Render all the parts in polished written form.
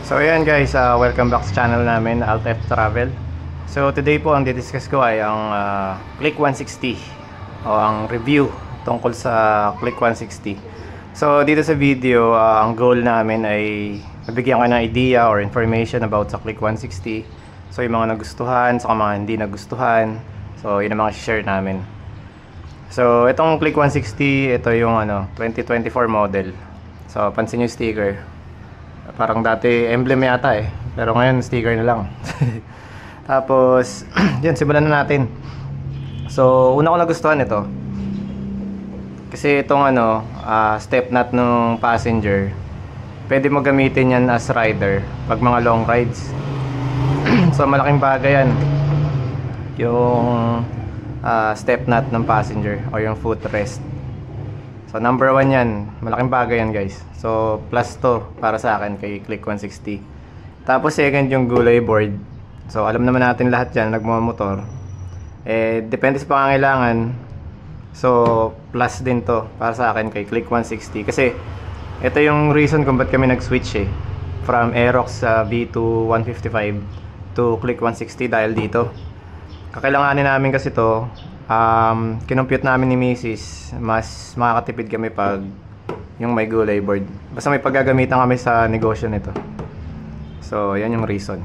So ayan guys, welcome back sa channel namin, AltF Travel. So today po ang didiscuss ko ay ang Click 160 o ang review tungkol sa Click 160. So dito sa video, ang goal namin ay mabigyan kayo ng idea or information about sa Click 160. So yung mga nagustuhan, sa mga hindi nagustuhan. So yun ang mga share namin. So itong Click 160, ito yung 2024 model. So pansin nyo yung sticker. Parang dati emblem yata eh, pero ngayon sticker na lang. Tapos yan, simulan na natin. So una ko nagustuhan ito kasi itong step knot ng passenger, pwede mo gamitin yan as rider pag mga long rides. So malaking bagay yan, yung step knot ng passenger o yung footrest. So number 1 yan, malaking bagay yan guys. So plus to para sa akin kay Click 160. Tapos second yung gulay board. So alam naman natin lahat yan, nagmamotor. Depende sa pangangailangan. So plus din to para sa akin kay Click 160. Kasi ito yung reason kung ba't kami nag-switch from Aerox V2 155 to Click 160 dahil dito. Kakailanganin namin kasi to. Kinompute namin ni Mrs. Mas makakatipid kami pag yung may gulay board. Basta may paggagamitan kami sa negosyo nito. So yan yung reason.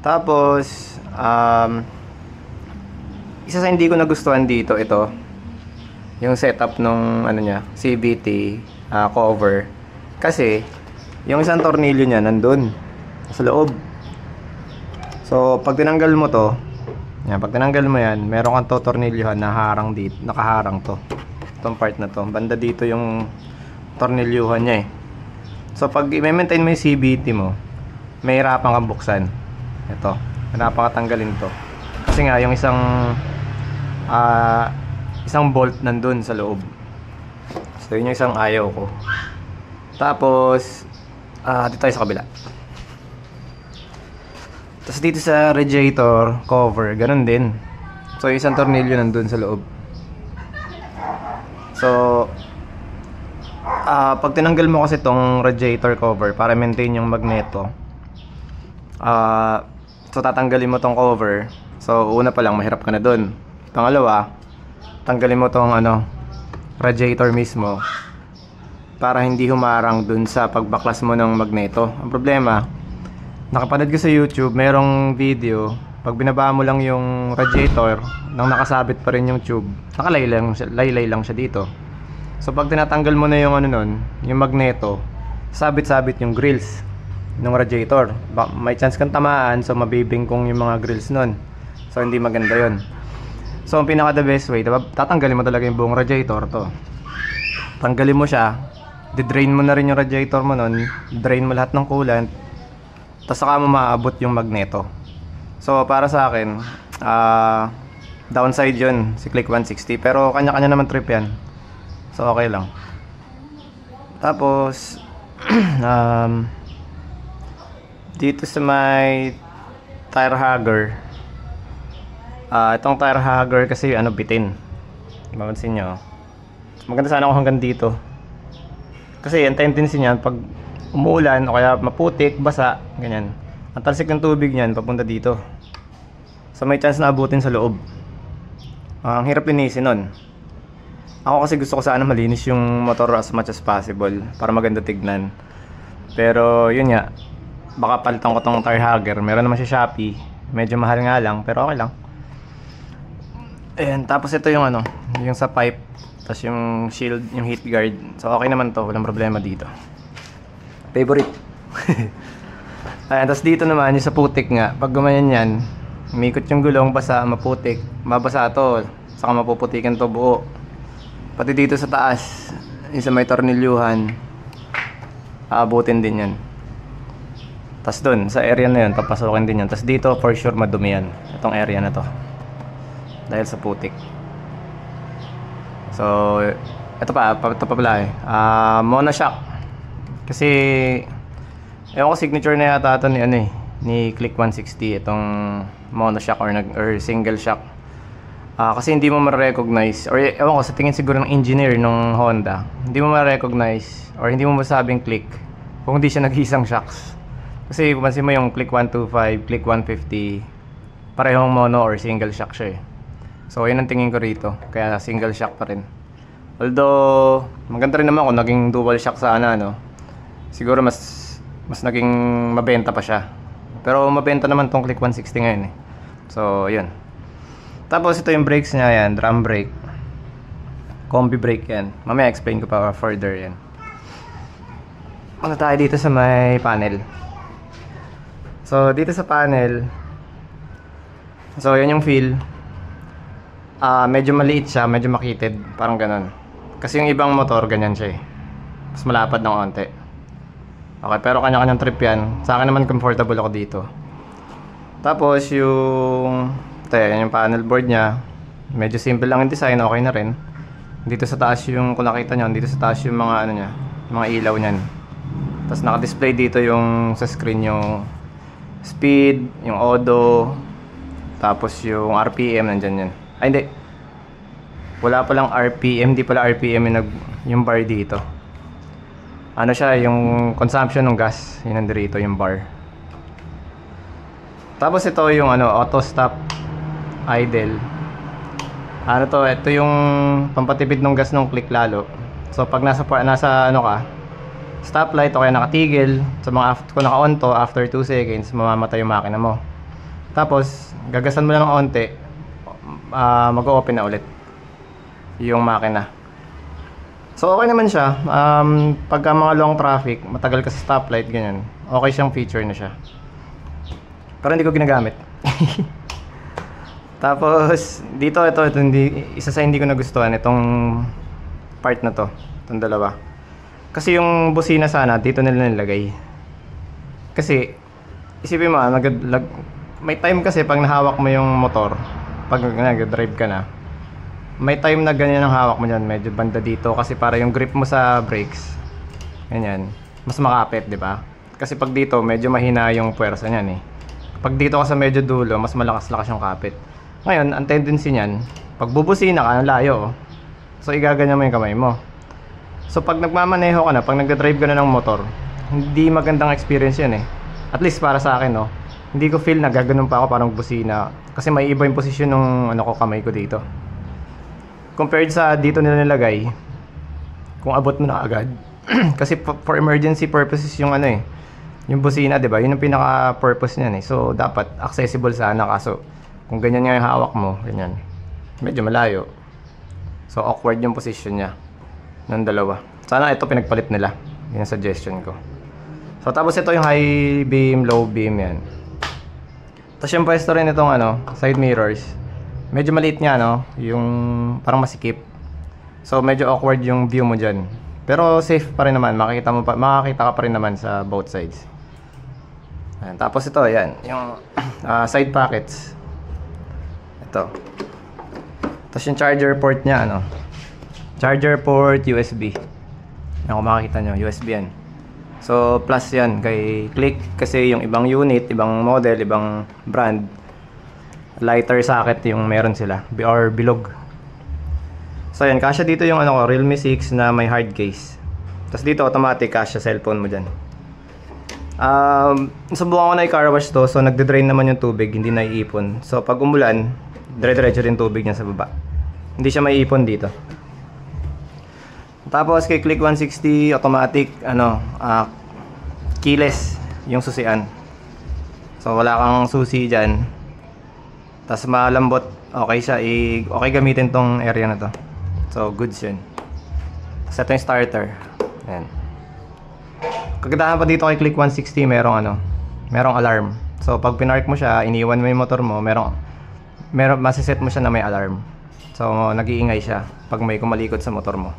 Tapos isa sa hindi ko nagustuhan dito, ito yung setup nung niya, CVT cover. Kasi yung isang tornilyo niya nandun sa loob. So pag tinanggal mo to, yan, pag tinanggal mo yan, meron kang totornilyohan na harang dito, nakaharang to. Itong part na to. Banda dito yung tornilyuhan niya So pag i-maintain mo yung CVT mo, may hirapan kang buksan. Ito, hirapan ka tanggalin to. Kasi nga yung isang bolt nandun sa loob. So yun yung isang ayaw ko. Tapos dito tayo sa kabila. Tapos dito sa radiator cover, ganun din. So isang tornilyo nandun sa loob. So pag tinanggal mo kasi tong radiator cover para maintain yung magneto, so tatanggalin mo tong cover. So una pa lang mahirap ka na dun. Pangalawa, tanggalin mo tong radiator mismo para hindi humarang dun sa pagbaklas mo ng magneto. Ang problema, nakapanood ko sa YouTube, merong video, pag binaba mo lang yung radiator, nang nakasabit pa rin yung tube, nakalaylay lang siya dito. So pag tinatanggal mo na yung yung magneto, sabit-sabit yung grills ng radiator. May chance kang tamaan, so mabibingkong yung mga grills nun. So hindi maganda yun. So ang pinaka the best way, tatanggalin mo talaga yung buong radiator to. Tanggalin mo siya, di-drain mo na rin yung radiator mo nun, drain mo lahat ng coolant, tapos saka mo maabot yung magneto. So para sa akin, downside yun si Click 160, pero kanya-kanya naman trip yan. So okay lang. Tapos dito sa may tire hugger, itong tire hugger kasi bitin. Mapansin nyo, maganda sana kung hanggang dito. Kasi ang tendency niyan, pag umuulan o kaya maputik, basa, ganyan, ang talsik ng tubig niyan papunta dito. So may chance na abutin sa loob. Ang hirap linisin nun. Ako kasi gusto ko sana malinis yung motor as much as possible para maganda tignan. Pero yun nga, baka palitan ko tong tire hugger. Meron naman siya Shopee, medyo mahal nga lang, pero okay lang. Ayan, tapos ito yung yung sa pipe, tapos yung shield, yung heat guard. So okay naman to, walang problema dito. Favorite. Ayan, tapos dito naman yung sa putik nga, pag gumanyan yan, umikot yung gulong, basa, maputik, mabasa to, saka mapuputikan to buo. Pati dito sa taas, yung sa may tornilyuhan, aabutin din yan. Tapos dun, sa area na yun, papasokin din yan. Tapos dito, for sure madumi yan, itong area na to, dahil sa putik. So ito pa pala monoshock. Kasi ewan ko, signature na yata ito ni Click 160, itong monoshock or single shock. Kasi hindi mo ma-recognize, or ewan ko, sa tingin siguro ng engineer ng Honda, hindi mo ma-recognize or hindi mo masabing click kung hindi siya nag-isang shocks. Kasi kung pansin mo yung click 125, click 150, parehong mono or single shock siya eh. So yun ang tingin ko rito, kaya single shock pa rin. Although maganda rin naman kung naging dual shock sana, no. Siguro mas naging mabenta pa siya. Pero mabenta naman tong click 160 ngayon eh. So yun. Tapos ito yung brakes niya, yan, drum brake, combi brake yan. Mamaya explain ko pa further yan. Ano tayo dito sa may panel. So dito sa panel, so yan yung feel. Medyo maliit siya, medyo makitid, parang ganon. Kasi yung ibang motor ganyan siya eh, mas malapad ng onte. Okay, pero kanya-kanyang trip yan. Sa akin naman comfortable ako dito. Tapos yung yan yung panel board niya, medyo simple lang yung design, okay na rin. Dito sa taas yung, kung nakita nyo, dito sa taas yung mga ano niya, mga ilaw niyan. Tapos naka-display dito yung sa screen yung speed, yung odo, tapos yung RPM nandyan yan. Ay hindi, wala palang RPM, di pala RPM yung bar dito. Ano siya, yung consumption ng gas, yun nandito yung bar. Tapos ito yung ano, auto stop, idle. Ano to, ito yung pampatipid ng gas ng click lalo. So pag nasa ano ka, stoplight o kaya nakatigil, sa mga kung naka-on to, after 2 seconds mamamatay yung makina mo. Tapos gagasan mo lang ng onte, mag-o-open na ulit yung makina. So okay naman siya. Pagka mga long traffic, matagal ka sa stoplight, ganyan, okay siyang feature na siya. Pero hindi ko ginagamit. Tapos dito, ito isa sa hindi ko nagustuhan, itong part na to, itong dalawa. Kasi yung busina sana dito nila nilagay. Kasi isipin mo, may time kasi pag nahawak mo yung motor, pag nag-drive ka na, may time na ganyan ang hawak mo dyan, medyo banda dito, kasi para yung grip mo sa brakes, ganyan, mas makapit, di ba? Kasi pag dito medyo mahina yung puwersa niyan eh. Pag dito ka sa medyo dulo, mas malakas-lakas yung kapit. Ngayon, ang tendency niyan, pag bubusina ka, ang layo, so igaganyan mo yung kamay mo. So pag nagmamaneho ka na, pag nagdadrive ka na ng motor, hindi magandang experience yan eh. At least para sa akin, no, hindi ko feel na gaganon pa ako parang busina. Kasi may iba yung posisyon ng ano ko, kamay ko dito. Compared sa dito nila nilagay, kung abot mo na agad. Kasi for emergency purposes yung ano eh, yung busina, 'di ba? Yun ang pinaka-purpose niyan eh. So dapat accessible sana, kaso kung ganyan nga yung hawak mo, ganyan, medyo malayo. So awkward yung position niya ng dalawa. Sana ito pinagpalit nila. Yun ang suggestion ko. So tapos ito yung high beam, low beam yan. Tapos yung pwesto rin itong ano, side mirrors. Medyo maliit nga, no? Yung parang masikip. So medyo awkward yung view mo dyan. Pero safe pa rin naman. Makakita ka pa rin naman sa both sides. Ayan. Tapos ito, yan. Yung side pockets. Ito. Tapos yung charger port niya, ano? Charger port USB. Yan, kung makikita nyo, USB yan. So plus yan kay Click, kasi yung ibang unit, ibang model, ibang brand, lighter socket yung meron sila, or bilog. So yan, kasya dito yung ano ko, Realme 6 na may hard case. Tapos dito automatic kasya cellphone mo dyan. Subukan ko na i-car wash to, so nagde-drain naman yung tubig, hindi na iipon. So pag umulan, dire-diretso din tubig niya sa baba. Hindi siya may ipon dito. Tapos kay Click 160 automatic ano, keyless yung susian. So wala kang susi diyan. Tapos malambot, okay siya, okay gamitin tong area na to. So goods 'yun. Tapos ito yung starter. Ayan. Kagandahan pa dito kay Click 160, merong alarm. So pag pinark mo siya, iniwan mo yung motor mo, merong masiset mo siya na may alarm. So nag-iingay siya pag may kumalikot sa motor mo.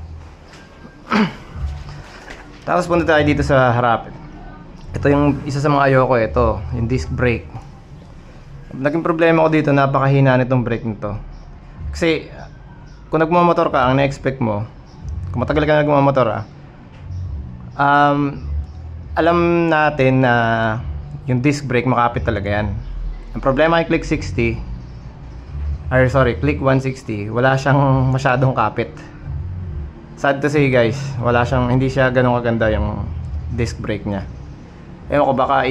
Tapos punta tayo dito sa harap. Ito yung isa sa mga ayoko, ito yung disc brake. Naging problema ko dito, napakahina nitong brake nito. Kasi kung nagmamotor ka, ang na-expect mo, kung matagal ka nagmamotor alam natin na yung disc brake makapit talaga yan. Ang problema kay Click 160, wala siyang masyadong kapit. Sad to say guys, hindi siya ganun kaganda yung disc brake niya. Ewan ko, baka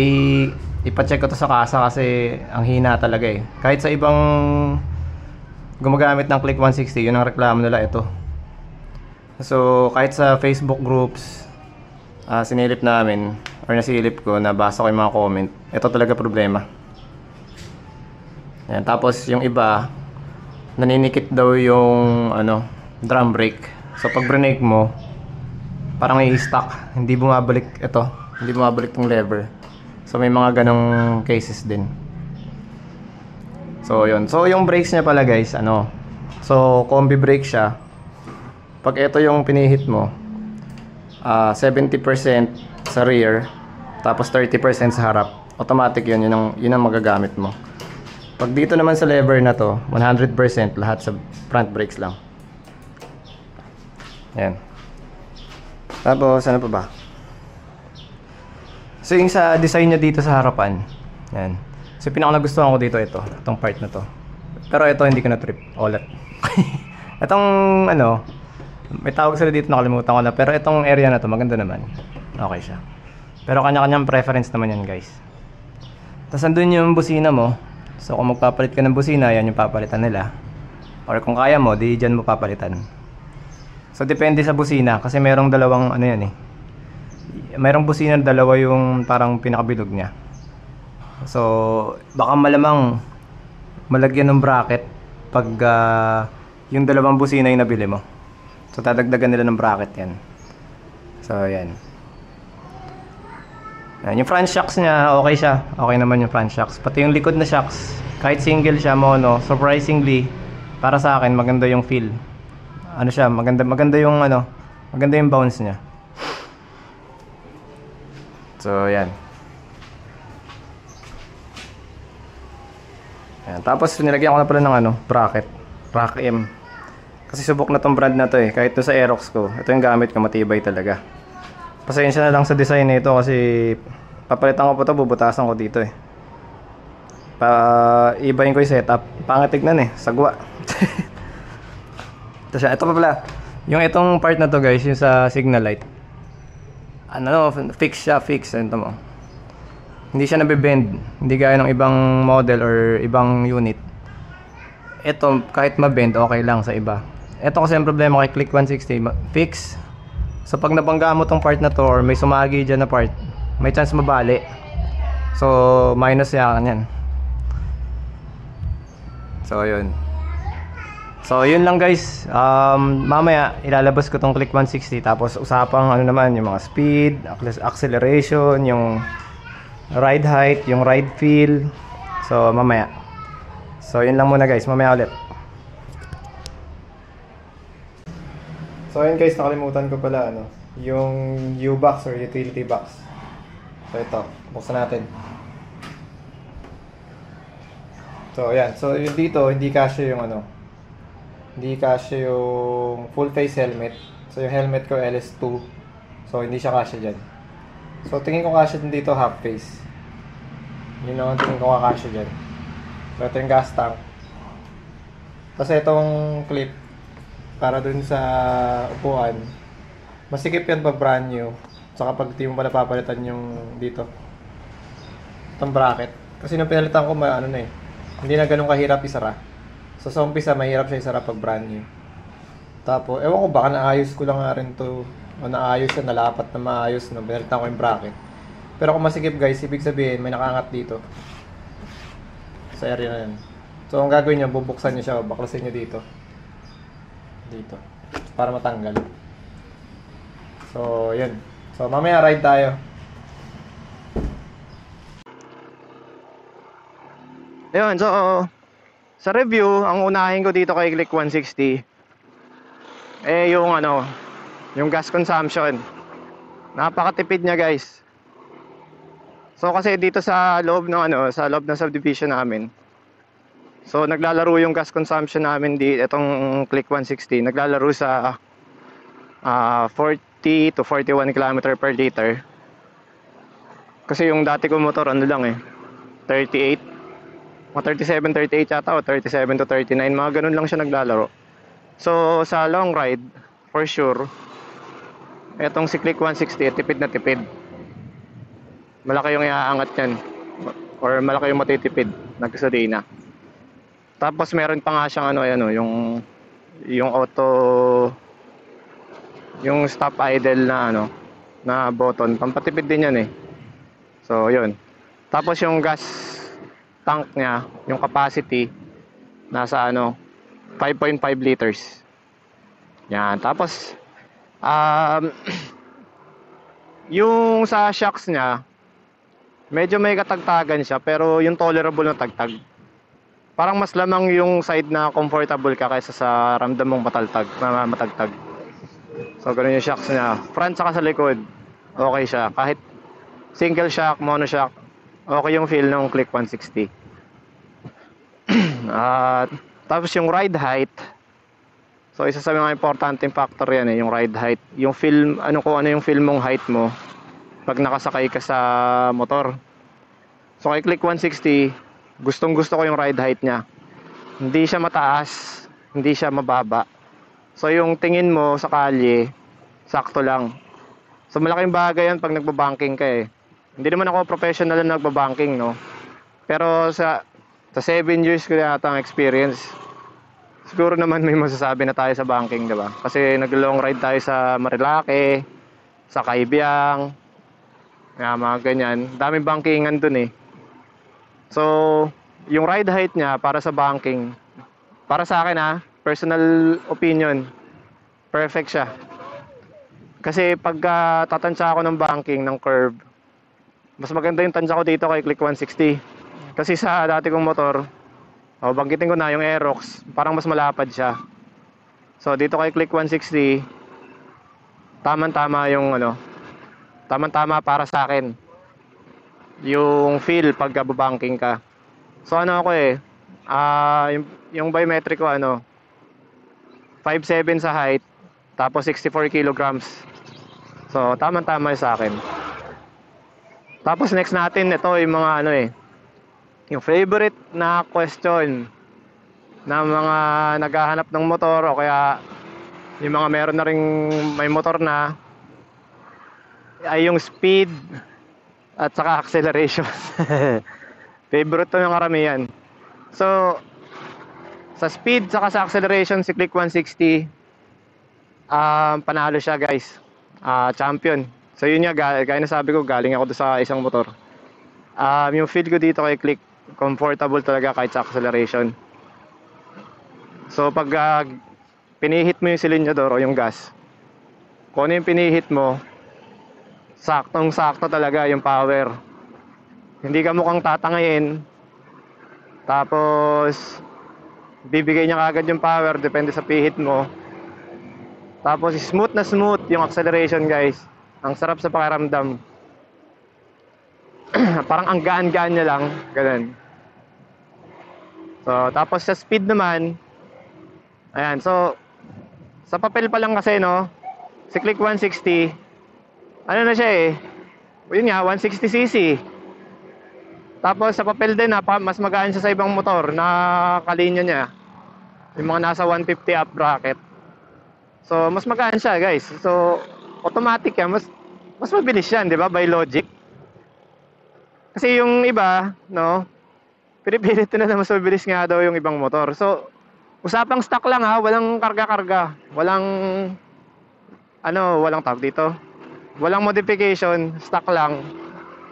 ipacheck ko to sa kasa kasi ang hina talaga eh. Kahit sa ibang gumagamit ng Click 160, yun ang reklamo nila, ito. So kahit sa Facebook groups, sinilip namin or nasilip ko, nabasa ko yung mga comment, ito talaga problema. Yan. Tapos yung iba, naninikit daw yung drum brake. So pag brake mo, parang i-stuck, hindi bumabalik ito, hindi bumabalik tong lever. So may mga ganong cases din. So yun. So yung brakes niya pala guys, so combi brake siya. Pag ito yung pinihit mo, 70% sa rear, tapos 30% sa harap. Automatic yun, yun ang magagamit mo. Pag dito naman sa lever na to, 100% lahat sa front brakes lang. Yan. Tapos ano pa ba? So yung sa design niya dito sa harapan, yan. So pinaka nagustuhan ko dito, itong part na to. Pero ito hindi ko na trip, ulit. Itong may tawag sila dito, nakalimutan ko na. Pero itong area na to, maganda naman. Okay siya. Pero kanya-kanyang preference naman yan guys. Tapos andun yung busina mo. So kung magpapalit ka ng busina, yan yung papalitan nila. Or kung kaya mo, di dyan mo papalitan. So depende sa busina. Kasi merong dalawang yan eh. Merong busina dalawa yung parang pinakabilog niya. So baka malamang malagyan ng bracket pag yung dalawang busina yung nabili mo. So dadagdagan nila ng bracket yan. So yan. Yan. Yung front shocks niya, okay siya. Okay naman yung front shocks. Pati yung likod na shocks, kahit single siya, mono, surprisingly, para sa akin, maganda yung feel. Siya, maganda yung maganda yung bounce niya. So yan. Yan. Tapos nilagyan ko na pala ng bracket. Rack M. Kasi subok na tong brand na to eh. Kahit to sa Aerox ko, ito yung gamit ko, matibay talaga. Pasensya na lang sa design nito kasi papalitan ko po to, bubutasan ko dito eh. Ibahin ko yung setup. Pangit tignan eh, sagwa. Ito pa pala. Yung itong part na to guys, yung sa signal light. Fix siya, fix. Ito mo. Hindi siya nabibend. Hindi gaya ng ibang model or ibang unit. Ito, kahit mabend, okay lang sa iba. Ito kasi ang problema kay Click 160, fix. So pag nabangga mo tong part na to or may sumagi dyan na part, may chance mabali. So minus yan. So yun. So yun lang guys. Mamaya ilalabas ko tong Click 160. Tapos usapang naman yung mga speed, acceleration, yung ride height, yung ride feel. So mamaya. So yun lang muna guys, mamaya ulit. So ayun guys, nakalimutan ko pala yung U-box or utility box. So ito, buksan natin. So ayan, so yung dito hindi kasya yung hindi kasya yung full face helmet. So yung helmet ko LS2. So hindi siya kasya diyan. So tingin ko kasya din dito half face. Yun ang tingin ko kasya diyan. So ito yung gas tank. Kasi itong clip para dun sa upuan, masikip yan pag brand new. Saka pag di mo pala papalitan yung dito, itong bracket. Kasi nung pinalitan ko, hindi na ganun kahirap isara. So sa umpisa, mahirap siya isara pag brand new. Tapos, ewan ko, baka naayos ko lang nga rin to. O naayos siya, nalapat na maayos. Pinalitan ko yung bracket. Pero kung masikip guys, ibig sabihin, may nakaangat dito. Sa area na yan. So ang gagawin niyo, bubuksan niyo siya, baklasin niyo dito. Dito. Para matanggal. So, yun. So, mamaya ride tayo. Ayun, so sa review, ang unahin ko dito kay Click 160 yung gas consumption. Napakatipid niya, guys. So kasi dito sa loob ng sa loob ng subdivision namin. So naglalaro yung gas consumption namin itong Click 160, naglalaro sa 40 to 41 km per liter. Kasi yung dati ko motor 38, mga 37, 38 yata o 37 to 39, mga ganun lang siya naglalaro. So sa long ride, for sure, etong si Click 160 tipid na tipid. malaki yung iaangat yan or malaki yung matitipid na gasolina. Tapos meron pa nga siyang ano, ayan, yung auto, yung stop idle na ano, na button, pampatipid din yan eh. So yun. Tapos yung gas tank niya, yung capacity nasa ano 5.5 liters. Yan. Tapos yung sa shocks niya, medyo may katagtagan siya pero yung tolerable na tagtag. Parang mas lamang yung side na comfortable ka kaysa sa ramdam mong matagtag. So ganun yung shocks niya. Front saka sa likod, okay siya. Kahit single shock, mono shock, okay yung feel ng Click 160. At tapos yung ride height. So isa sa mga importanteng factor yan eh, yung ride height. Yung feel, kung ano yung feel mong height mo pag nakasakay ka sa motor. So kay Click 160, gustong gusto ko yung ride height niya. Hindi siya mataas, hindi siya mababa. So yung tingin mo sa kalye, sakto lang. So malaking bagay yan pag nagbabanking ka eh. Hindi naman ako professional na nagbabanking, no? Pero sa 7 years ko yata ang experience, siguro naman may masasabi na tayo sa banking, di ba? Kasi nag-long ride tayo sa Marilake, sa Kaibiyang, mga ganyan. Daming bankingan dun eh. So, yung ride height niya para sa banking, para sa akin personal opinion, perfect siya. Kasi pag tatansya ako ng banking, ng curve, mas maganda yung tansya ko dito kay Click 160. Kasi sa dati kong motor, banggitin ko na yung Aerox, parang mas malapad siya. So dito kay Click 160, tamang-tama yung tamang-tama para sa akin. Yung feel pag babanking ka. So ano ako yung biometric ko 5'7" sa height, tapos 64 kilograms. So tamang-tama sa akin. Tapos next natin, ito yung mga yung favorite na question na mga naghahanap ng motor o kaya yung mga meron na ring may motor na, ay yung speed at saka acceleration. Favorite to ng karamihan. So sa speed saka sa acceleration, si Click 160 panalo siya guys. Champion. So yun nga, gaya na sabi ko, galing ako sa isang motor. Yung feel ko dito kay Click, comfortable talaga kahit sa acceleration. So pag pinihit mo yung silinyador o yung gas, kung ano yung pinihit mo, saktong sakto talaga yung power. Hindi ka mukhang tatangayin, tapos bibigay niya kagad yung power, depende sa pihit mo. Tapos smooth na smooth yung acceleration guys. Ang sarap sa pakiramdam. Parang ang gaan-gaan niya lang, ganun. So tapos sa speed naman, ayan, so sa papel pa lang kasi si Click 160, na siya yun nga, 160cc. Tapos sa papel din mas magaan siya sa ibang motor na kalinya niya, yung mga nasa 150 up bracket. So mas magaan siya guys. So automatic yan, mas mabilis yan, di ba, by logic. Kasi yung iba pinipilit na mas mabilis nga daw yung ibang motor. So usapang stock lang walang karga-karga, walang tawag dito, walang modification, stock lang.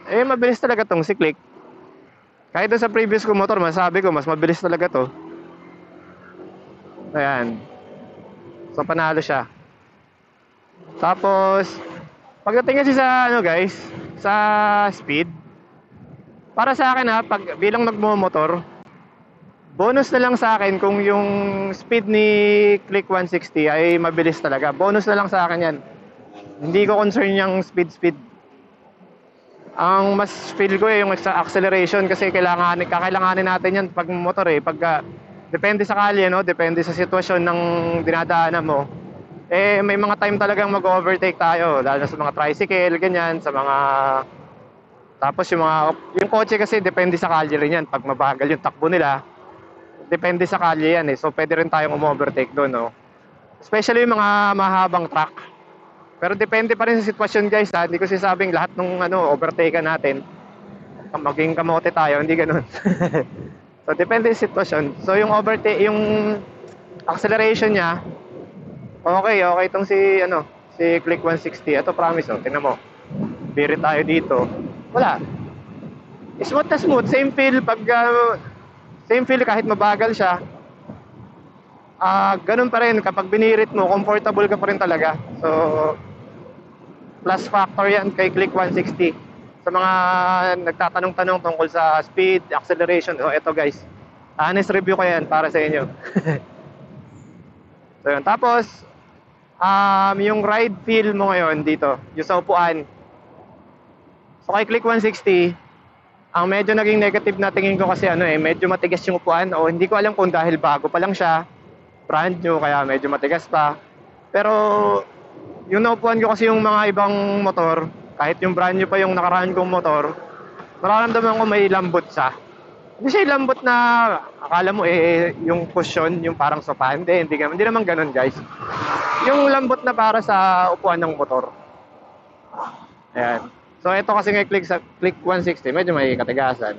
Mabilis talaga tong si Click. Kahit sa previous ko motor, masabi ko mas mabilis talaga to. Ayan. So panalo siya. Tapos pagdating kasi sa guys, sa speed, para sa akin pag bilang nagmo-motor, bonus na lang sa akin kung yung speed ni Click 160 ay mabilis talaga. Bonus na lang sa akin yan. Hindi ko concern yung speed. Ang mas feel ko yung acceleration, kasi kakailanganin natin yan pag motor pag depende sa kalye, depende sa sitwasyon ng dinadaanan mo. May mga time talagang mag-overtake tayo, lalo na sa mga tricycle, ganyan, sa mga... Tapos yung kotse kasi depende sa kalye rin yan. Pag mabagal yung takbo nila, depende sa kalye yan So pwede rin tayong um-overtake doon, Especially yung mga mahabang truck. Pero depende pa rin sa sitwasyon guys ha. Hindi ko sinasabing lahat ng overtake natin maging kamote tayo, hindi ganoon. So depende sa sitwasyon. So yung acceleration niya, okay itong si Click 160. Ito promise tingnan mo. Birit tayo dito. Wala. Smooth na smooth, same feel kahit mabagal siya. Ganun pa rin kapag binirit mo, comfortable ka pa rin talaga. So plus factor yan kay Click 160. Sa mga nagtatanong-tanong tungkol sa speed, acceleration, eto guys, honest review ko yan para sa inyo. So yun. Tapos yung ride feel mo ngayon dito, yung sa upuan. So kay Click 160, ang medyo naging negative na tingin ko kasi medyo matigas yung upuan, o hindi ko alam kung dahil bago pa lang siya, brand new, kaya medyo matigas pa. Pero yung naupuan ko kasi yung mga ibang motor, kahit yung brand new pa yung nakaraan kong motor, nararamdaman ko may lambot siya. Hindi siya lambot na akala mo yung cushion, yung parang sofa. Hindi naman ganun guys. Yung lambot na para sa upuan ng motor. Ayan. So ito kasi ng Click 160, medyo may katigasan.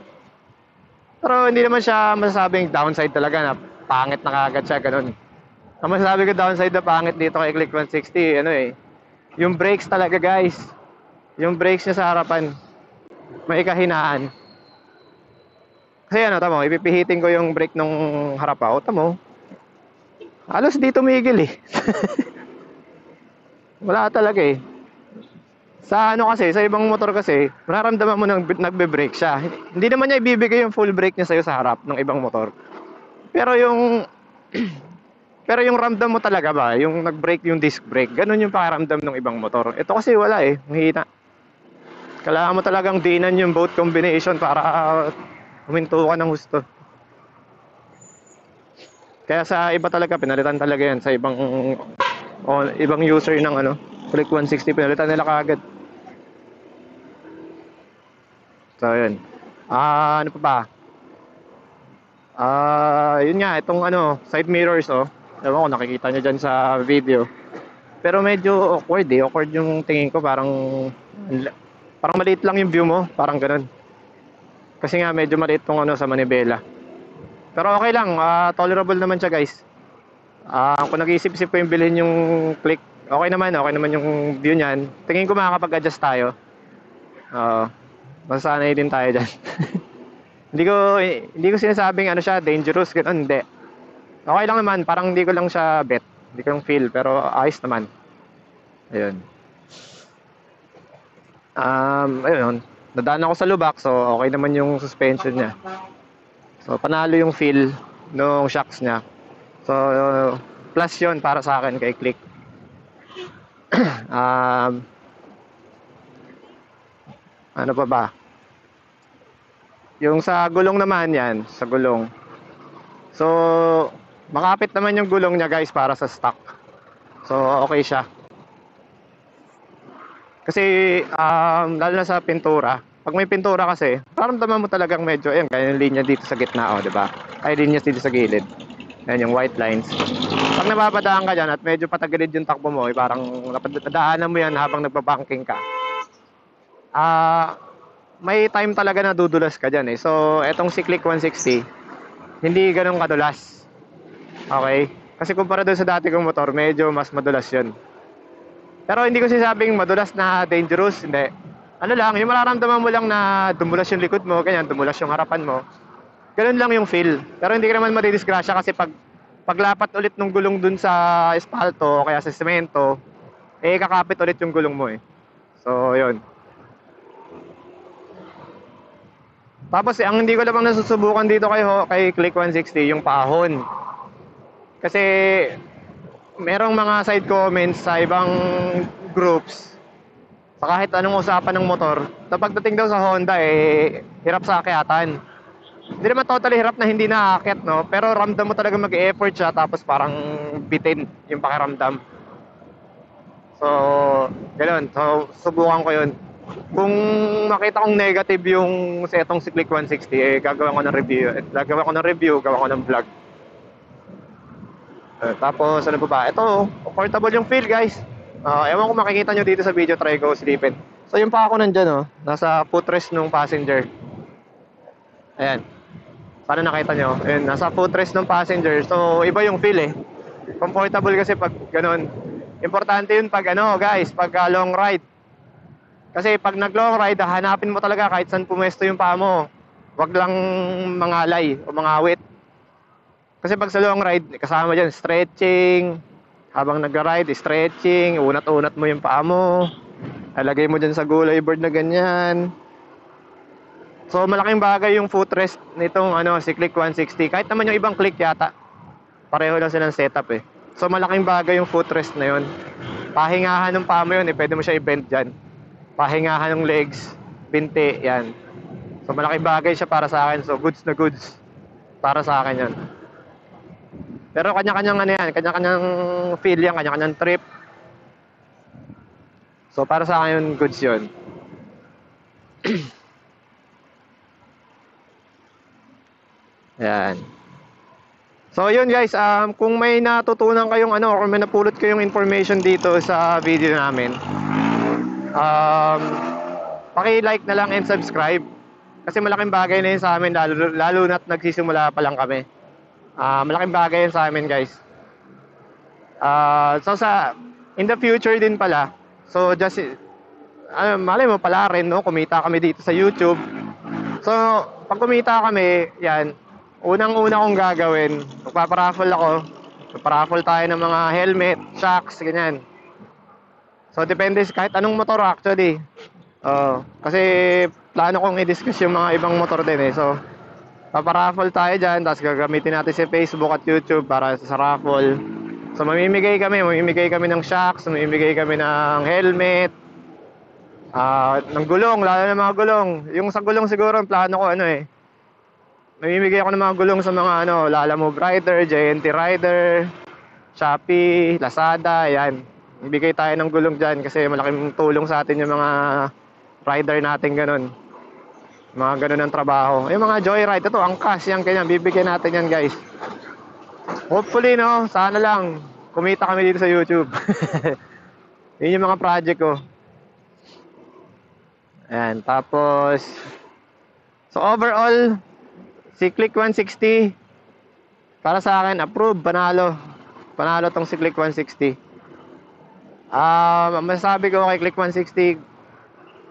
Pero hindi naman siya masasabing downside talaga na pangit na kagad siya, ganun. Ang masasabi ko downside na pangit dito kay Click 160, yung brakes talaga guys. Yung brakes niya sa harapan, may kahinaan. Kasi tamo, ipipihitin ko yung brake nung harap ako, tamo. Halos di tumigil Wala talaga Sa kasi, sa ibang motor kasi, mararamdaman mo nang nagbe-brake siya. Hindi naman niya ibibigay yung full brake niya sa'yo sa harap ng ibang motor. Pero yung ramdam mo talaga ba, yung nag-brake yung disc brake, ganun yung pakiramdam ng ibang motor. Ito kasi wala mahina. Kailangan mo talagang dinan yung both combination para huminto ka ng husto. Kaya sa iba talaga, pinalitan talaga yan. Sa ibang user ng Click 160, pinalitan nila kaagad. So yun. Ano pa ba? Yun nga, itong side mirrors ewan ko, nakikita nyo dyan sa video. Pero medyo awkward awkward yung tingin ko, parang maliit lang yung view mo, parang ganun. Kasi nga medyo maliit tong sa manibela. Pero okay lang, tolerable naman siya guys. Kung nag-iisip-isip ko yung bilhin yung Click, okay naman yung view niyan. Tingin ko makakapag-adjust tayo. Masanay din tayo dyan. Hindi ko sinasabing siya dangerous, ganoon, hindi. Okay lang naman, parang hindi ko lang siya bet. Hindi ko lang feel, pero ayos naman. Ayun. Ayun. Nadaan ako sa lubak, so okay naman yung suspension niya. So panalo yung feel ng shocks niya. So plus yun para sa akin kay Click. Ano pa ba? Yung sa gulong naman yan, sa gulong. So, makapit naman yung gulong niya guys para sa stock. So, okay siya. Kasi, lalo na sa pintura. Pag may pintura kasi, paramdaman mo talagang medyo, kaya yung linya dito sa gitna, diba? Ay, linya dito sa gilid. Ayan yung white lines. Pag napapadaan ka dyan at medyo patagilid yung takbo mo, parang nadaanan mo yan habang nagbabanking ka. May time talaga na dudulas ka dyan So, etong si Click 160, hindi ganun kadulas. Okay? Kasi kumpara doon sa dati kong motor, medyo mas madulas yun. Pero hindi ko sinasabing madulas na dangerous, hindi. Yung mararamdaman mo lang na dumulas yung likod mo, ganyan, dumulas yung harapan mo. Ganun lang yung feel. Pero hindi ka naman madidisgrasya kasi paglapat ulit ng gulong dun sa espalto o kaya sa semento, kakapit ulit yung gulong mo So, yun. Tapos ang hindi ko lang nasusubukan dito kay Click 160, yung paahon. Kasi merong mga side comments sa ibang groups sa kahit anong usapan ng motor, na pagdating daw sa Honda hirap sa akyatan. Hindi naman totally hirap na hindi naaakyat, no? Pero ramdam mo talaga mag-e-effort siya, tapos parang bitin yung pakiramdam. So, ganoon. So, subukan ko yun. Kung makita kong negative yung setong si Click 160, gagawa ko ng review. Gawa ko ng vlog. Tapos ano pa ba? Ito, comfortable yung feel guys. Ewan ko makikita nyo dito sa video, try ko silipin. So yung pa ako nandyan, oh, nasa footrest ng passenger. Ayan. Sana nakita nyo. Ayan, nasa footrest ng passenger. So iba yung feel eh. Comfortable kasi pag ganun. Importante yun pag ano guys, pag long ride. Kasi pag nag long ride, hanapin mo talaga kahit saan pumuesto yung paa mo. Wag lang mangalay o mangawit. Kasi pag sa long ride, kasama dyan stretching. Habang nag-ride, stretching, unat-unat mo yung paa mo. Alagay mo dyan sa gulay board na ganyan. So malaking bagay yung footrest nitong ano, si Click 160. Kahit naman yung ibang Click yata, pareho lang silang setup eh. So malaking bagay yung footrest na yun. Pahingahan ng paa mo yun eh, pwede mo siya i-bend dyan. Pahingahan ng legs, binti, yan. So malaking bagay siya para sa akin. So goods na goods para sa akin yan. Pero kanya-kanyang ano yan, kanya-kanyang feel yan, kanya-kanyang trip. So para sa akin yun, goods yun. Yan. So yun guys, kung may natutunan kayong ano, or may napulot kayong information dito sa video namin, paki-like na lang and subscribe. Kasi malaking bagay na yun sa amin, lalo na't nagsisimula pa lang kami. Malaking bagay yun sa amin guys. So in the future din pala, so just, malay mo pala rin, no, kumita kami dito sa YouTube. So pag kumita kami, yan, unang-una kong gagawin, magpaparaffle ako. Magpaparaffle tayo ng mga helmet, shocks, ganyan. So depende kahit anong motor actually. Kasi plano kong i-discuss yung mga ibang motor din eh. So paparaffle tayo dyan, tapos gagamitin natin si Facebook at YouTube para sa raffle. So mamimigay kami ng shocks, mamimigay kami ng helmet, ng gulong, lalo na mga gulong. Yung sa gulong siguro ang plano ko ano eh, mamimigay ako ng mga gulong sa mga ano, Lalamove Rider, JNT Rider, Shopee, Lazada, yan. Ibigay tayo ng gulong dyan kasi malaking tulong sa atin yung mga rider natin ganun. Mga ganun ang trabaho. Yung mga joyride, ito, angkas, yan, ganyan, bibigyan natin yan guys. Hopefully, no, sana lang, kumita kami dito sa YouTube. Yun yung mga project ko. Ayan, tapos, so overall, si Click 160, para sa akin, approve, panalo. Panalo tong si Click 160. Masasabi ko kay Click 160,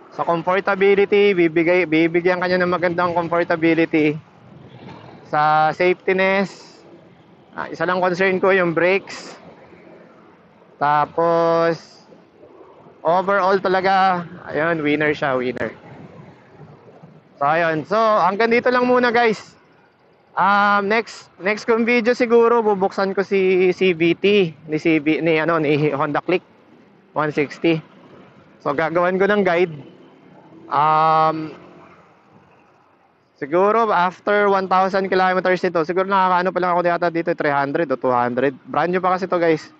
sa comfortability, bibigyan kanya ng magandang comfortability. Sa safetyness, isa lang concern ko yung brakes. Tapos, overall talaga, ayun, winner siya, winner. So ayun, so hanggang dito lang muna guys. Next kong video siguro bubuksan ko si CVT ni Honda Click 160. So gagawin ko ng guide. Siguro after 1,000 kilometers ito, siguro nakakaano pa lang ako dito 300 o 200. Brand new pa kasi to guys.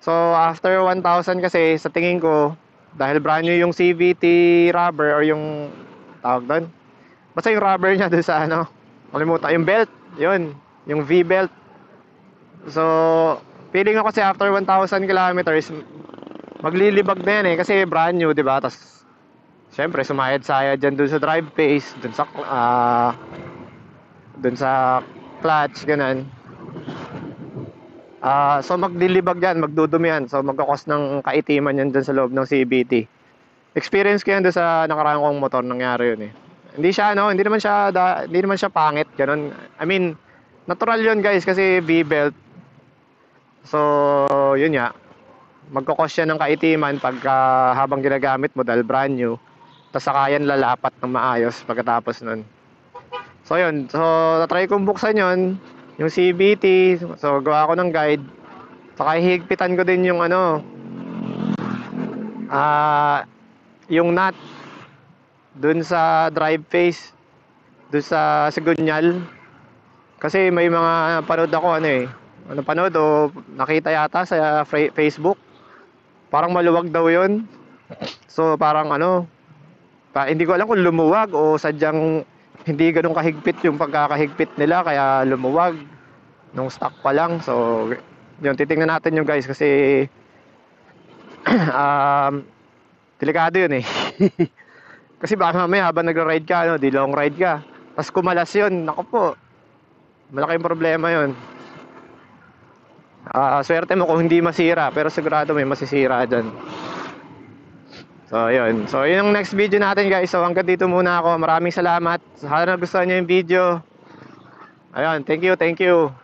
So after 1,000 kasi sa tingin ko, dahil brand new yung CVT rubber or yung tawag doon, basta yung rubber niya doon sa ano, kalimutan, yung belt, yun, yung V-belt. So, feeling ko kasi after 1,000 kilometers, maglilibag na yan eh, kasi brand new, diba? Tapos, syempre, sumayad-sayad dyan doon sa drive pace, doon sa clutch, ganun. So, maglilibag yan, magdudumi yan. So, magkakos ng kaitiman yan dyan sa loob ng CVT. Experience ko yan doon sa nakaraan kong motor, nangyari yun eh. Hindi naman siya pangit, ganun. I mean, natural yun guys kasi V-belt. So, yun nga. Magkakos siya ng kaitiman pagka habang ginagamit mo dahil brand new. Tapos saka yan lalapat ng maayos pagkatapos nun. So, yun. So, natry kong buksan yun. Yung CVT. So, gawa ko ng guide. Saka hihigpitan ko din yung ano, yung nut dun sa drive face, dun sa sigunyal. Kasi may mga panood ako panood o nakita yata sa Facebook, parang maluwag daw yun. So parang hindi ko alam kung lumuwag o sadyang hindi ganun kahigpit yung pagkakahigpit nila kaya lumuwag nung stock pa lang. So yun, titingnan natin yung guys kasi Delikado yun eh. Kasi baka mamaya habang nagra-ride ka, di long ride ka, tapos kumalas yun, naku po, malaking problema yun. Swerte mo kung hindi masira, pero sigurado may masisira dyan. So yun, so yun yung next video natin guys. So hanggang dito muna ako, maraming salamat. Sana nagustuhan nyo yung video. Ayun, thank you.